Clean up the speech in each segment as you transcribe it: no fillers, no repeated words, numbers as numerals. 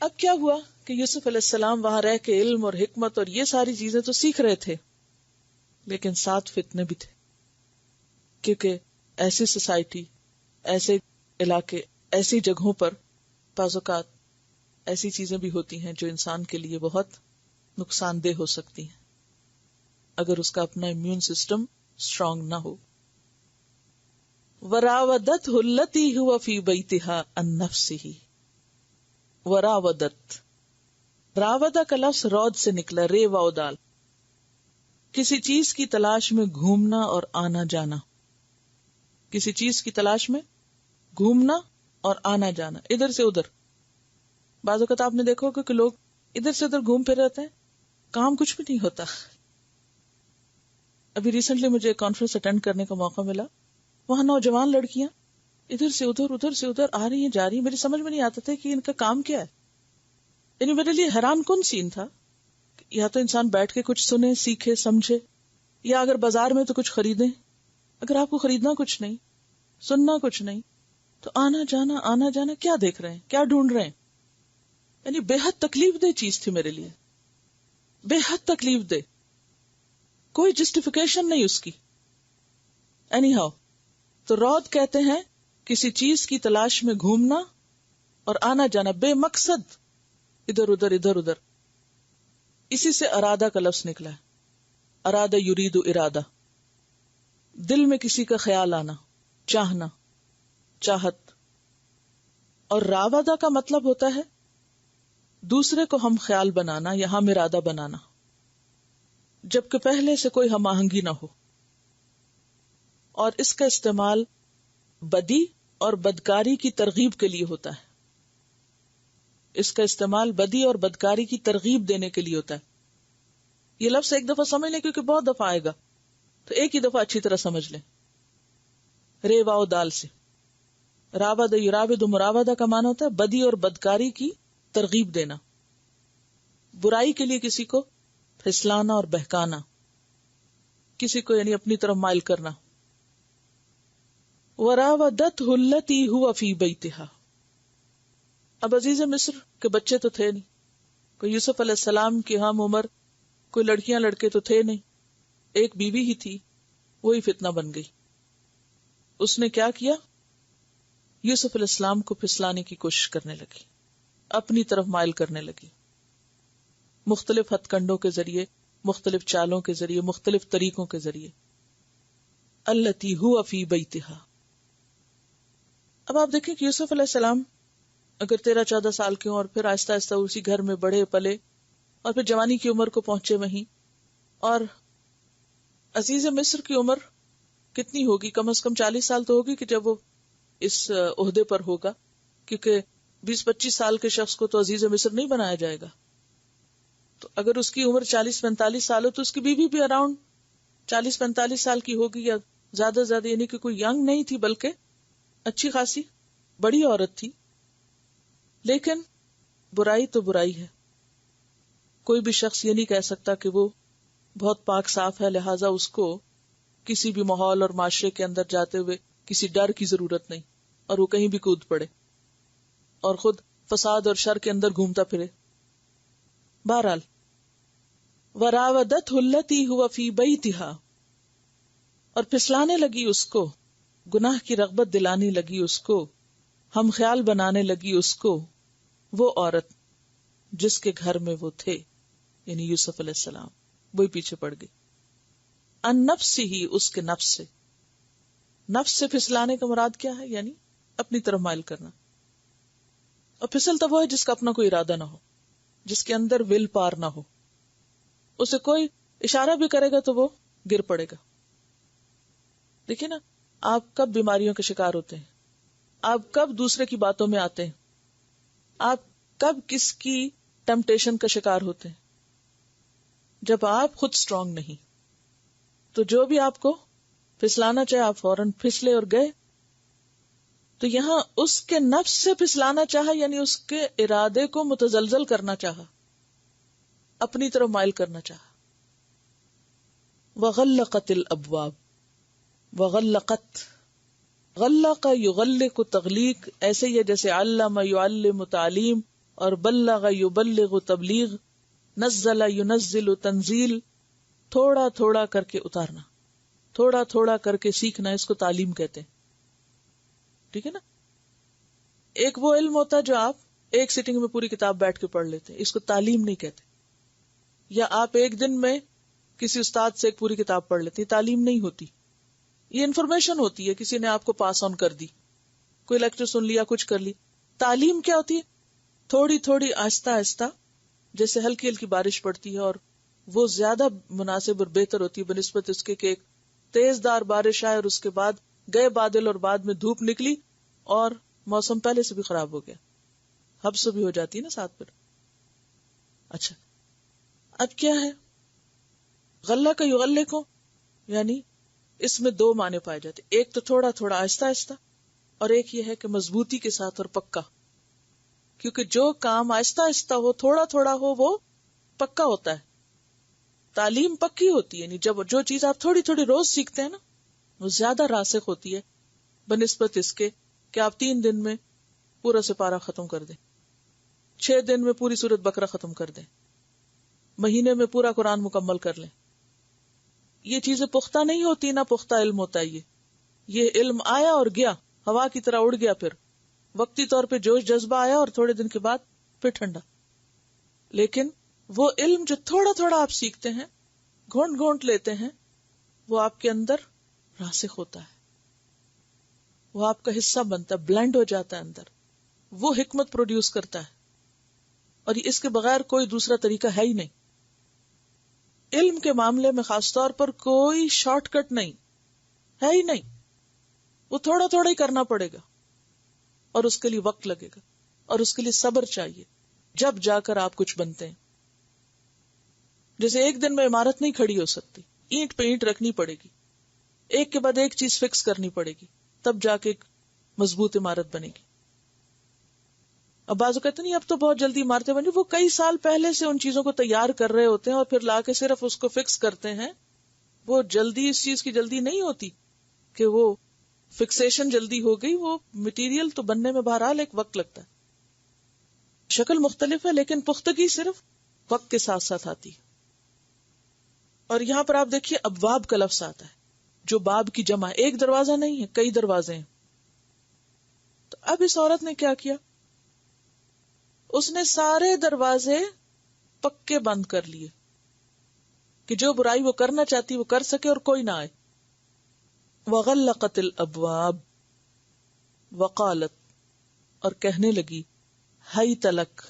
اب کیا ہوا کہ یوسف علیہ السلام وہاں رہ کے علم اور حکمت اور یہ ساری چیزیں تو سیکھ رہے تھے، لیکن ساتھ فتنے بھی تھے، کیونکہ ایسی سوسائٹی، ایسے علاقے، ایسی جگہوں پر بعض اوقات ایسی چیزیں بھی ہوتی ہیں جو انسان کے لیے بہت نقصان دہ ہو سکتی ہیں اگر اس کا اپنا امیون سسٹم اسٹرانگ نہ ہو. وراودته التي هو في بيتها عن نفسه. وراودت، راودہ کا لفظ رود سے نکلا، رے واو دال. کسی چیز کی تلاش میں گھومنا اور آنا جانا، کسی چیز کی تلاش میں گھومنا اور آنا جانا، ادھر سے ادھر. بعض اوقات آپ نے دیکھا ہوگا کہ لوگ ادھر سے ادھر گھوم پھر رہتے ہیں، کام کچھ بھی نہیں ہوتا. ابھی ریسنٹلی مجھے ایک کانفرنس اٹینڈ کرنے کا موقع ملا، وہاں نوجوان لڑکیاں ادھر سے ادھر آ رہی ہیں جا رہی ہیں، میری سمجھ میں نہیں آتا تھا کہ ان کا کام کیا ہے. یعنی میرے لیے حیران کن سین تھا. یا تو انسان بیٹھ کے کچھ سنے، سیکھے، سمجھے، یا اگر بازار میں تو کچھ خریدیں. اگر آپ کو خریدنا کچھ نہیں، سننا کچھ نہیں، تو آنا جانا کیا دیکھ رہے ہیں، کیا ڈھونڈ رہے ہیں. یعنی بے حد تکلیف دہ چیز تھی میرے لیے، بے حد تکلیف دہ، کوئی جسٹیفیکیشن نہیں اس کی. اینی ہاؤ، تو رود کہتے ہیں کسی چیز کی تلاش میں گھومنا اور آنا جانا بے مقصد، ادھر ادھر. اسی سے ارادہ کا لفظ نکلا ہے، ارادہ یرید ارادہ، دل میں کسی کا خیال آنا، چاہنا، چاہت. اور راودہ کا مطلب ہوتا ہے دوسرے کو ہم خیال بنانا یا ہم ارادہ بنانا، جبکہ پہلے سے کوئی ہم آہنگی نہ ہو. اور اس کا استعمال بدی اور بدکاری کی ترغیب کے لیے ہوتا ہے. اس کا استعمال بدی اور بدکاری کی ترغیب دینے کے لیے ہوتا ہے. یہ لفظ ایک دفعہ سمجھ لیں کیونکہ بہت دفعہ آئے گا، تو ایک ہی دفعہ اچھی طرح سمجھ لیں. رے واو دال سے راود یراود مراودہ کا معنی ہوتا ہے بدی اور بدکاری کی ترغیب دینا، برائی کے لیے کسی کو پھسلانا اور بہکانا، کسی کو یعنی اپنی طرف مائل کرنا. وراودته التي هو في بيتها. اب عزیز مصر کے بچے تو تھے نہیں، کوئی یوسف علیہ السلام کی ہم عمر کوئی لڑکیاں لڑکے تو تھے نہیں، ایک بیوی ہی تھی، وہی فتنہ بن گئی. اس نے کیا کیا؟ یوسف علیہ السلام کو پھسلانے کی کوشش کرنے لگی، اپنی طرف مائل کرنے لگی، مختلف ہتھ کنڈوں کے ذریعے، مختلف چالوں کے ذریعے، مختلف طریقوں کے ذریعے. التی هو فی بیتها. اب آپ دیکھیں کہ یوسف علیہ السلام اگر 13-14 سال کے ہوں اور پھر آہستہ آہستہ اسی گھر میں بڑھے پلے اور پھر جوانی کی عمر کو پہنچے وہیں، اور عزیز مصر کی عمر کتنی ہوگی؟ کم از کم 40 سال تو ہوگی کہ جب وہ اس عہدے پر ہوگا، کیونکہ 20-25 سال کے شخص کو تو عزیز مصر نہیں بنایا جائے گا. تو اگر اس کی عمر 40-45 سال ہو تو اس کی بیوی بھی اراؤنڈ 40-45 سال کی ہوگی یا زیادہ سے زیادہ، یعنی کہ کوئی ینگ نہیں تھی بلکہ اچھی خاصی بڑی عورت تھی. لیکن برائی تو برائی ہے، کوئی بھی شخص یہ نہیں کہہ سکتا کہ وہ بہت پاک صاف ہے، لہٰذا اس کو کسی بھی ماحول اور معاشرے کے اندر جاتے ہوئے کسی ڈر کی ضرورت نہیں اور وہ کہیں بھی کود پڑے اور خود فساد اور شر کے اندر گھومتا پھرے. بہرحال وراودته التي هو في بيتها، اور پھسلانے لگی اس کو، گناہ کی رغبت دلانے لگی اس کو، ہم خیال بنانے لگی اس کو، وہ عورت جس کے گھر میں وہ تھے، یعنی یوسف علیہ السلام، وہی پیچھے پڑ گئی. ان نفس ہی، اس کے نفس سے. نفس سے پھسلانے کا مراد کیا ہے؟ یعنی اپنی طرف مائل کرنا. اور پھسلتا وہ ہے جس کا اپنا کوئی ارادہ نہ ہو، جس کے اندر ول پار نہ ہو. اسے کوئی اشارہ بھی کرے گا تو وہ گر پڑے گا. دیکھیں نا، آپ کب بیماریوں کے شکار ہوتے ہیں، آپ کب دوسرے کی باتوں میں آتے ہیں، آپ کب کس کی ٹیمپٹیشن کا شکار ہوتے ہیں؟ جب آپ خود اسٹرانگ نہیں. تو جو بھی آپ کو پھسلانا چاہے آپ فوراً پھسلے اور گئے. تو یہاں اس کے نفس سے پھسلانا چاہا، یعنی اس کے ارادے کو متزلزل کرنا چاہا، اپنی طرف مائل کرنا چاہا. وغلقت الابواب. وغلقت، غلق یغلق تغلیق، ایسے ہی ہے جیسے علم یعلم تعلیم، اور بلغ یبلغ تبلیغ، نزل ینزل تنزیل، تھوڑا تھوڑا کر کے اتارنا، تھوڑا تھوڑا کر کے سیکھنا، اس کو تعلیم کہتے ہیں. ٹھیک ہے نا. ایک وہ علم ہوتا ہے جو آپ ایک سٹنگ میں پوری کتاب بیٹھ کے پڑھ لیتے ہیں، اس کو تعلیم نہیں کہتے. یا آپ ایک دن میں کسی استاد سے ایک پوری کتاب پڑھ لیتے ہیں، تعلیم نہیں ہوتی. یہ انفارمیشن ہوتی ہے، کسی نے آپ کو پاس آن کر دی، کوئی لیکچر سن لیا، کچھ کر لی. تعلیم کیا ہوتی ہے؟ تھوڑی تھوڑی آہستہ آہستہ، جیسے ہلکی ہلکی بارش پڑتی ہے، اور وہ زیادہ مناسب اور بہتر ہوتی ہے بنسبت اس کے کہ ایک تیز دار بارش آئے اور اس کے بعد گئے بادل اور بعد میں دھوپ نکلی اور موسم پہلے سے بھی خراب ہو گیا، حبس بھی ہو جاتی ہے نا ساتھ پر. اچھا، اب کیا ہے؟ غلہ کا یغلے کو، یعنی اس میں دو معنی پائے جاتے، ایک تو تھوڑا تھوڑا آہستہ آہستہ، اور ایک یہ ہے کہ مضبوطی کے ساتھ اور پکا. کیونکہ جو کام آہستہ آہستہ ہو، تھوڑا تھوڑا ہو، وہ پکا ہوتا ہے. تعلیم پکی ہوتی ہے، یعنی جب جو چیز آپ تھوڑی تھوڑی روز سیکھتے ہیں نا، وہ زیادہ راسخ ہوتی ہے بنسبت اس کے کہ آپ 3 دن میں پورا سپارہ ختم کر دیں، 6 دن میں پوری سورۃ بقرہ ختم کر دیں، مہینے میں پورا قرآن مکمل کر لیں. یہ چیزیں پختہ نہیں ہوتی، نہ پختہ علم ہوتا ہے. یہ علم آیا اور گیا، ہوا کی طرح اڑ گیا، پھر وقتی طور پہ جوش جذبہ آیا اور تھوڑے دن کے بعد پھر ٹھنڈا. لیکن وہ علم جو تھوڑا تھوڑا آپ سیکھتے ہیں، گھونٹ گھونٹ لیتے ہیں، وہ آپ کے اندر راسخ ہوتا ہے، وہ آپ کا حصہ بنتا ہے، بلینڈ ہو جاتا ہے اندر، وہ حکمت پروڈیوس کرتا ہے. اور اس کے بغیر کوئی دوسرا طریقہ ہے ہی نہیں. علم کے معاملے میں خاص طور پر کوئی شارٹ کٹ نہیں ہے، ہی نہیں. وہ تھوڑا تھوڑا ہی کرنا پڑے گا، اور اس کے لیے وقت لگے گا، اور اس کے لیے صبر چاہیے، جب جا کر آپ کچھ بنتے ہیں. جیسے ایک دن میں عمارت نہیں کھڑی ہو سکتی، اینٹ پہ اینٹ رکھنی پڑے گی، ایک کے بعد ایک چیز فکس کرنی پڑے گی، تب جا کے ایک مضبوط عمارت بنے گی. اب بعض کہتے نہیں اب تو بہت جلدی عمارتیں بنی، وہ کئی سال پہلے سے ان چیزوں کو تیار کر رہے ہوتے ہیں اور پھر لا کے صرف اس کو فکس کرتے ہیں. وہ جلدی، اس چیز کی جلدی نہیں ہوتی کہ وہ فکسیشن جلدی ہو گئی، وہ مٹیریل تو بننے میں بہرحال ایک وقت لگتا ہے. شکل مختلف ہے لیکن پختگی صرف وقت کے ساتھ ساتھ آتی ہے. اور یہاں پر آپ دیکھیے ابواب کا لفظ آتا ہے، جو باب کی جمع ہے، ایک دروازہ نہیں ہے، کئی دروازے ہیں. تو اب اس عورت نے کیا کیا؟ اس نے سارے دروازے پکے بند کر لیے کہ جو برائی وہ کرنا چاہتی وہ کر سکے اور کوئی نہ آئے. وغلقت الابواب وقالت، اور کہنے لگی، ہیت لک،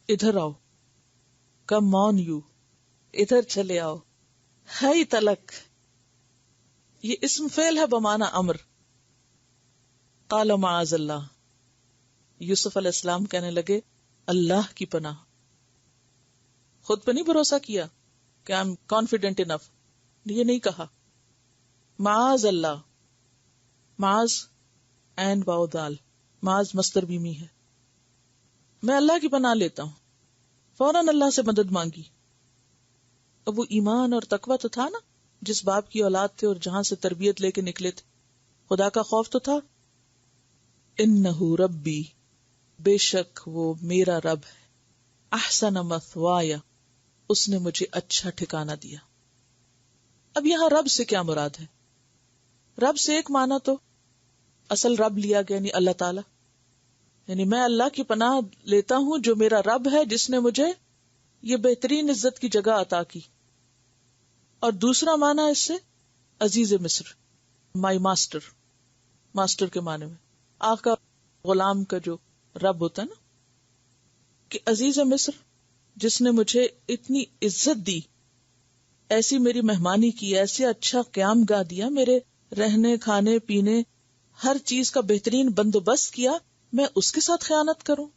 ادھر آؤ، کم آن یو، ادھر چلے آؤ. ہیت لک، یہ اسم فعل ہے بمعنی امر. قال معاذ اللہ، یوسف علیہ السلام کہنے لگے اللہ کی پناہ. خود پہ نہیں بھروسہ کیا کہ آئی ایم کانفیڈنٹ انف، یہ نہیں کہا. معاذ اللہ، معاذ عین واو دال، معاذ مصدر بیمی ہے، میں اللہ کی پناہ لیتا ہوں. فوراً اللہ سے مدد مانگی. اب وہ ایمان اور تقوی تو تھا نا، جس باپ کی اولاد تھے اور جہاں سے تربیت لے کے نکلے تھے، خدا کا خوف تو تھا. انہ ربی، بے شک وہ میرا رب ہے، احسن مثوایا، اس نے مجھے اچھا ٹھکانہ دیا. اب یہاں رب سے کیا مراد ہے؟ رب سے ایک معنی تو اصل رب لیا گیا، یعنی اللہ تعالی، یعنی میں اللہ کی پناہ لیتا ہوں جو میرا رب ہے، جس نے مجھے یہ بہترین عزت کی جگہ عطا کی. اور دوسرا معنی اس سے عزیز مصر، مائی ماسٹر، ماسٹر کے معنی میں آقا، غلام کا جو رب ہوتا ہے نا، کہ عزیز مصر جس نے مجھے اتنی عزت دی، ایسی میری مہمانی کی، ایسے اچھا قیام گاہ دیا، میرے رہنے کھانے پینے ہر چیز کا بہترین بندوبست کیا، میں اس کے ساتھ خیانت کروں؟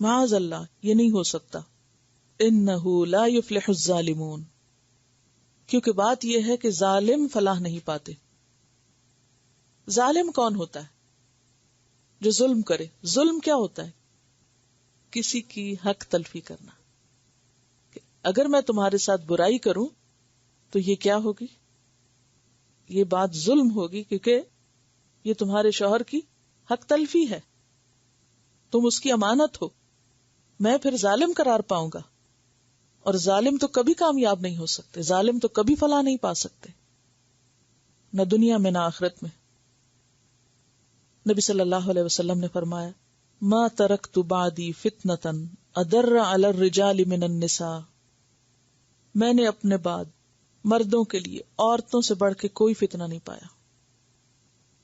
معاذ اللہ، یہ نہیں ہو سکتا. انہ لا یفلح الظالمون، کیونکہ بات یہ ہے کہ ظالم فلاح نہیں پاتے. ظالم کون ہوتا ہے؟ جو ظلم کرے. ظلم کیا ہوتا ہے؟ کسی کی حق تلفی کرنا. کہ اگر میں تمہارے ساتھ برائی کروں تو یہ کیا ہوگی؟ یہ بات ظلم ہوگی، کیونکہ یہ تمہارے شوہر کی حق تلفی ہے، تم اس کی امانت ہو. میں پھر ظالم قرار پاؤں گا، اور ظالم تو کبھی کامیاب نہیں ہو سکتے، ظالم تو کبھی فلاح نہیں پا سکتے، نہ دنیا میں نہ آخرت میں۔ نبی صلی اللہ علیہ وسلم نے فرمایا ما ترکت بعدی فتنۃ اضر علی الرجال من النساء، میں نے اپنے بعد مردوں کے لیے عورتوں سے بڑھ کے کوئی فتنہ نہیں پایا۔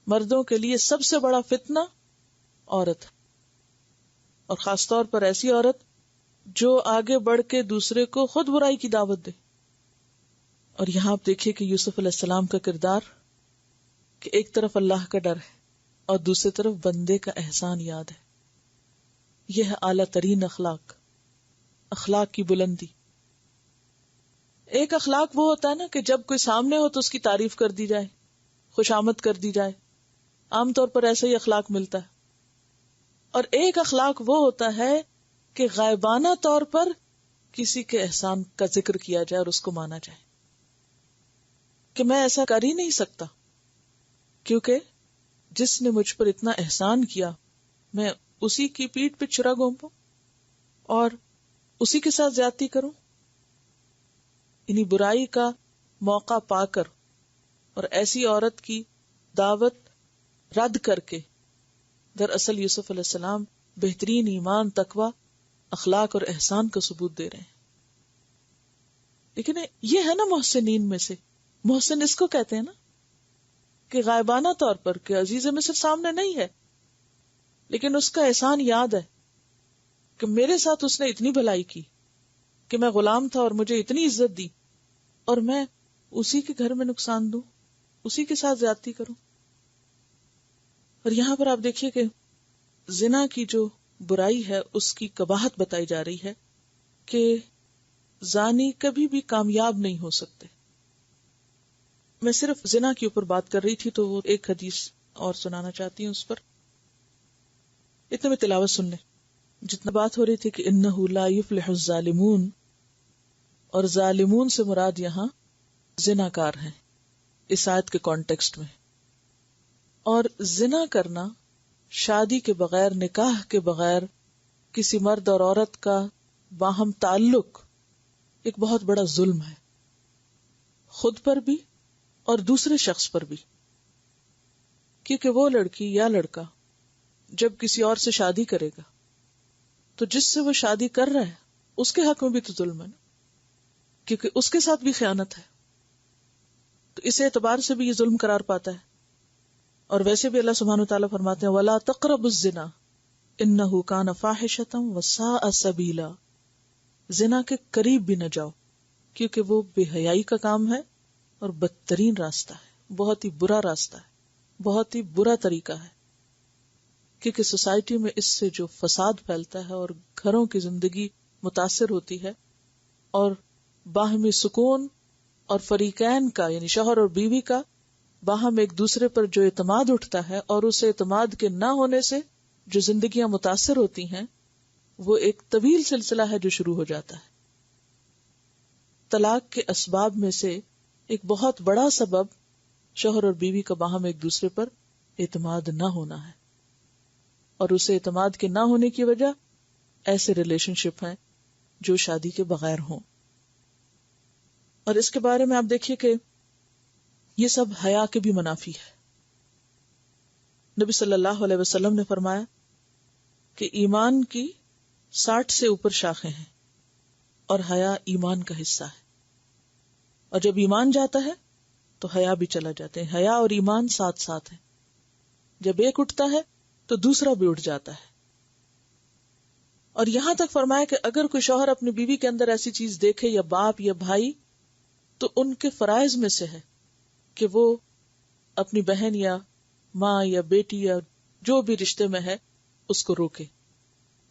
مردوں کے لیے سب سے بڑا فتنہ عورت، اور خاص طور پر ایسی عورت جو آگے بڑھ کے دوسرے کو خود برائی کی دعوت دے۔ اور یہاں آپ دیکھیے کہ یوسف علیہ السلام کا کردار، کہ ایک طرف اللہ کا ڈر ہے اور دوسری طرف بندے کا احسان یاد ہے۔ یہ ہے اعلیٰ ترین اخلاق، اخلاق کی بلندی۔ ایک اخلاق وہ ہوتا ہے نا کہ جب کوئی سامنے ہو تو اس کی تعریف کر دی جائے، خوش آمد کر دی جائے، عام طور پر ایسا ہی اخلاق ملتا ہے۔ اور ایک اخلاق وہ ہوتا ہے کہ غائبانہ طور پر کسی کے احسان کا ذکر کیا جائے اور اس کو مانا جائے، کہ میں ایسا کر ہی نہیں سکتا کیونکہ جس نے مجھ پر اتنا احسان کیا میں اسی کی پیٹھ پہ چھرا گھونپوں اور اسی کے ساتھ زیادتی کروں؟ یعنی برائی کا موقع پا کر اور ایسی عورت کی دعوت رد کر کے دراصل یوسف علیہ السلام بہترین ایمان، تقوی، اخلاق اور احسان کا ثبوت دے رہے ہیں۔ لیکن یہ ہے نا محسنین میں سے، محسن اس کو کہتے ہیں نا کہ غائبانہ طور پر کہ عزیز مصر سامنے نہیں ہے لیکن اس کا احسان یاد ہے کہ میرے ساتھ اس نے اتنی بھلائی کی کہ میں غلام تھا اور مجھے اتنی عزت دی، اور میں اسی کے گھر میں نقصان دوں، اسی کے ساتھ زیادتی کروں۔ اور یہاں پر آپ دیکھیے کہ زنا کی جو برائی ہے اس کی قباحت بتائی جا رہی ہے کہ زانی کبھی بھی کامیاب نہیں ہو سکتے۔ میں صرف زنا کے اوپر بات کر رہی تھی تو وہ ایک حدیث اور سنانا چاہتی ہوں اس پر، اتنے میں تلاوت سن لیں۔ جتنا بات ہو رہی تھی کہ انہ لا یفلح الظالمون، اور ظالمون سے مراد یہاں زناکار ہیں اس آیت کے کانٹیکسٹ میں۔ اور زنا کرنا شادی کے بغیر، نکاح کے بغیر کسی مرد اور عورت کا باہم تعلق ایک بہت بڑا ظلم ہے، خود پر بھی اور دوسرے شخص پر بھی۔ کیونکہ وہ لڑکی یا لڑکا جب کسی اور سے شادی کرے گا تو جس سے وہ شادی کر رہا ہے اس کے حق میں بھی تو ظلم ہے نا، کیونکہ اس کے ساتھ بھی خیانت ہے، تو اس اعتبار سے بھی یہ ظلم قرار پاتا ہے۔ اور ویسے بھی اللہ سبحانہ وتعالیٰ فرماتے ہیں وَلَا تَقْرَبُوا الزِّنَا إِنَّهُ كَانَ فَاحِشَةً وَسَاءَ سَبِيلًا، زنا کے قریب بھی نہ جاؤ کیونکہ وہ بے حیائی کا کام ہے اور بدترین راستہ ہے، بہت ہی برا راستہ ہے، بہت ہی برا طریقہ ہے۔ کیونکہ سوسائٹی میں اس سے جو فساد پھیلتا ہے اور گھروں کی زندگی متاثر ہوتی ہے، اور باہمی سکون اور فریقین کا یعنی شوہر اور بیوی کا باہم ایک دوسرے پر جو اعتماد اٹھتا ہے اور اس اعتماد کے نہ ہونے سے جو زندگیاں متاثر ہوتی ہیں، وہ ایک طویل سلسلہ ہے جو شروع ہو جاتا ہے۔ طلاق کے اسباب میں سے ایک بہت بڑا سبب شوہر اور بیوی کا باہم ایک دوسرے پر اعتماد نہ ہونا ہے، اور اس اعتماد کے نہ ہونے کی وجہ ایسے ریلیشن شپ ہیں جو شادی کے بغیر ہوں۔ اور اس کے بارے میں آپ دیکھیے کہ یہ سب حیا کے بھی منافی ہے۔ نبی صلی اللہ علیہ وسلم نے فرمایا کہ ایمان کی 60 سے اوپر شاخیں ہیں اور حیا ایمان کا حصہ ہے، اور جب ایمان جاتا ہے تو حیا بھی چلا جاتے ہیں۔ حیا اور ایمان ساتھ ساتھ ہیں، جب ایک اٹھتا ہے تو دوسرا بھی اٹھ جاتا ہے۔ اور یہاں تک فرمایا کہ اگر کوئی شوہر اپنی بیوی کے اندر ایسی چیز دیکھے، یا باپ یا بھائی، تو ان کے فرائض میں سے ہے کہ وہ اپنی بہن یا ماں یا بیٹی یا جو بھی رشتے میں ہے اس کو روکے،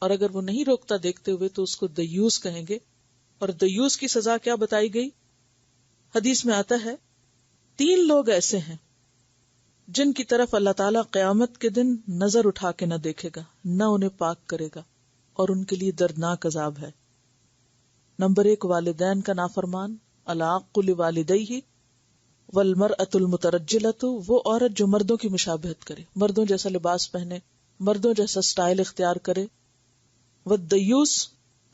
اور اگر وہ نہیں روکتا دیکھتے ہوئے تو اس کو دیوس کہیں گے۔ اور دیوس کی سزا کیا بتائی گئی؟ حدیث میں آتا ہے 3 لوگ ایسے ہیں جن کی طرف اللہ تعالیٰ قیامت کے دن نظر اٹھا کے نہ دیکھے گا، نہ انہیں پاک کرے گا، اور ان کے لیے دردناک عذاب ہے۔ نمبر 1 والدین کا نافرمان، العاق لوالدیہ والمرأة المترجلۃ، وہ عورت جو مردوں کی مشابہت کرے، مردوں جیسا لباس پہنے، مردوں جیسا سٹائل اختیار کرے، والدیوس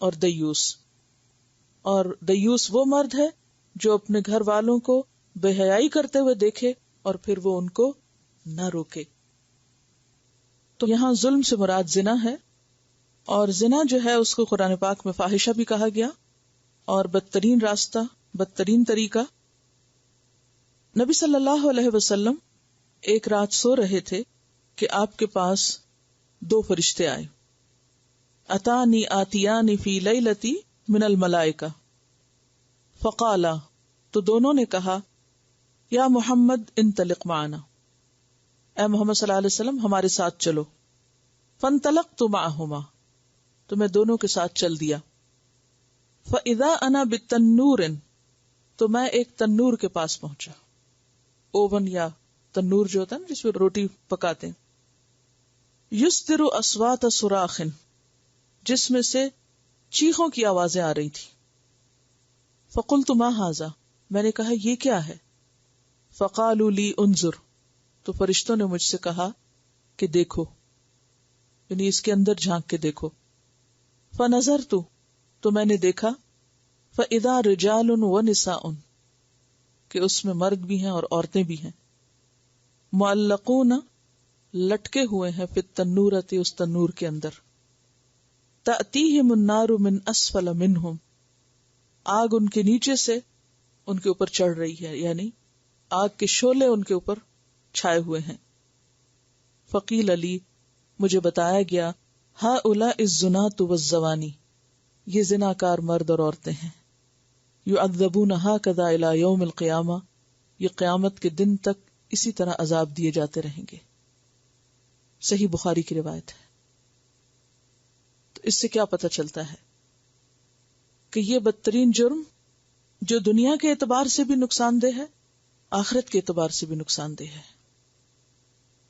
اور دیوس، اور دیوس وہ مرد ہے جو اپنے گھر والوں کو بے حیائی کرتے ہوئے دیکھے اور پھر وہ ان کو نہ روکے۔ تو یہاں ظلم سے مراد زنا ہے، اور زنا جو ہے اس کو قرآن پاک میں فاحشہ بھی کہا گیا، اور بدترین راستہ، بدترین طریقہ۔ نبی صلی اللہ علیہ وسلم ایک رات سو رہے تھے کہ آپ کے پاس دو فرشتے آئے، اتانی آتیانی فی لیلتی من الملائکہ، فقالا، تو دونوں نے کہا یا محمد انطلق معنا، اے محمد صلی اللہ علیہ وسلم ہمارے ساتھ چلو۔ فانطلقت معہما، تو میں دونوں کے ساتھ چل دیا۔ فاذا انا بتنور، تو میں ایک تنور کے پاس پہنچا، اوون یا تنور جو ہوتا ہے نا جس میں روٹی پکاتے ہیں، یصدر اصوات صراخ، جس میں سے چیخوں کی آوازیں آ رہی تھی۔ فقلت ما ھذا، میں نے کہا یہ کیا ہے؟ فقالوا لی انظر، تو فرشتوں نے مجھ سے کہا کہ دیکھو، یعنی اس کے اندر جھانک کے دیکھو۔ فنظرت، تو میں نے دیکھا، فاذا رجال ونساء، کہ اس میں مرد بھی ہیں اور عورتیں بھی ہیں، معلقون، لٹکے ہوئے ہیں، فی التنورۃ، اس تنور کے اندر، تأتیہم النار من اسفل منہم، آگ ان کے نیچے سے ان کے اوپر چڑھ رہی ہے، یعنی آگ کے شعلے ان کے اوپر چھائے ہوئے ہیں۔ فقیل علی، مجھے بتایا گیا، ہؤلاء الزناۃ والزوانی، یہ زناکار مرد اور عورتیں ہیں، یعذبون ھکذا الی یوم القیامہ، یہ قیامت کے دن تک اسی طرح عذاب دیے جاتے رہیں گے۔ صحیح بخاری کی روایت ہے۔ تو اس سے کیا پتہ چلتا ہے کہ یہ بدترین جرم جو دنیا کے اعتبار سے بھی نقصان دہ ہے، آخرت کے اعتبار سے بھی نقصان دہ ہے،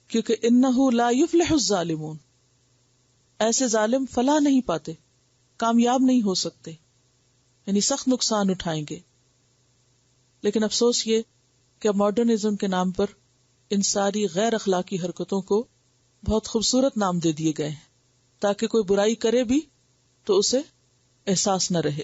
کیونکہ انہ لا یفلح الظالمون، ایسے ظالم فلاح نہیں پاتے، کامیاب نہیں ہو سکتے، یعنی سخت نقصان اٹھائیں گے۔ لیکن افسوس یہ کہ ماڈرنزم کے نام پر ان ساری غیر اخلاقی حرکتوں کو بہت خوبصورت نام دے دیے گئے ہیں تاکہ کوئی برائی کرے بھی تو اسے احساس نہ رہے۔